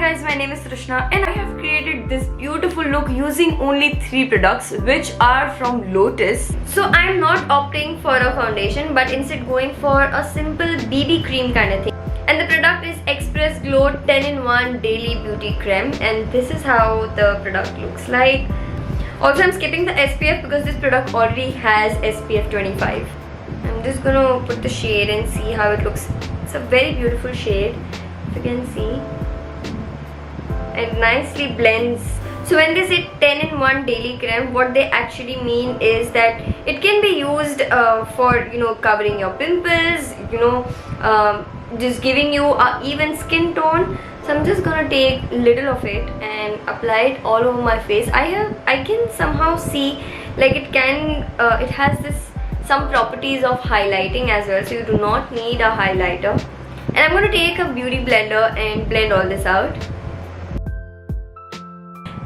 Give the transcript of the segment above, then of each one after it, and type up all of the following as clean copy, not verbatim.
guys, my name is Trishna and I have created this beautiful look using only 3 products which are from Lotus. So I'm not opting for a foundation but instead going for a simple BB cream kind of thing. And the product is Express Glow 10-in-1 Daily Beauty Creme, and this is how the product looks like. Also, I'm skipping the SPF because this product already has SPF 25. I'm just gonna put the shade and see how it looks. It's a very beautiful shade, if you can see. It nicely blends. So when they say 10-in-1 daily creme, what they actually mean is that it can be used for covering your pimples, just giving you an even skin tone. So I'm just gonna take a little of it and apply it all over my face. I can somehow see like it has some properties of highlighting as well, so you do not need a highlighter. And I'm gonna take a beauty blender and blend all this out.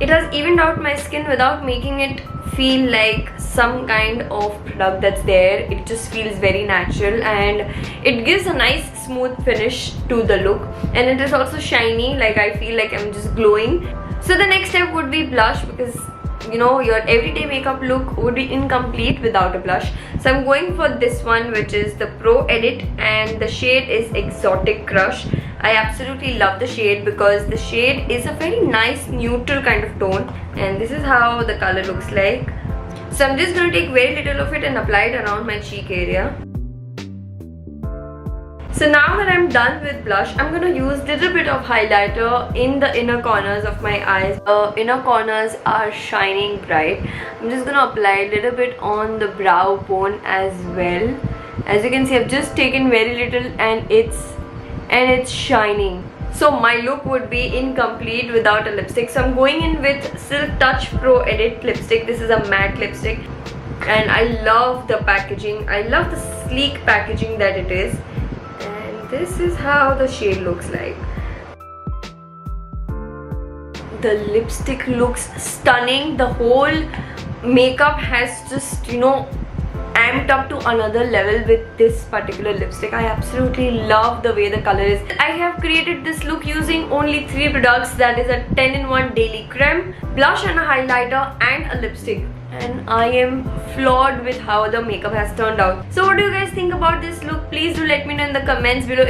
It has evened out my skin without making it feel like some kind of product that's there. It just feels very natural and it gives a nice smooth finish to the look, and it is also shiny, like I feel like I'm just glowing. So the next step would be blush, because your everyday makeup look would be incomplete without a blush. So I'm going for this one, which is the Pro Edit, and the shade is Exotic Crush. I absolutely love the shade because the shade is a very nice neutral kind of tone, and this is how the color looks like. So I'm just going to take very little of it and apply it around my cheek area. So now that I'm done with blush, I'm going to use a little bit of highlighter in the inner corners of my eyes. The inner corners are shining bright. I'm just going to apply a little bit on the brow bone as well. As you can see, I've just taken very little and it's shining. So my look would be incomplete without a lipstick. So I'm going in with Silk Touch Pro Edit lipstick. This is a matte lipstick and I love the packaging. I love the sleek packaging that it is. And this is how the shade looks like. The lipstick looks stunning. The whole makeup has just amped up to another level with this particular lipstick. I absolutely love the way the color is. I have created this look using only 3 products, that is a 10-in-1 daily creme, blush and a highlighter and a lipstick, and I am floored with how the makeup has turned out. So what do you guys think about this look? Please do let me know in the comments below.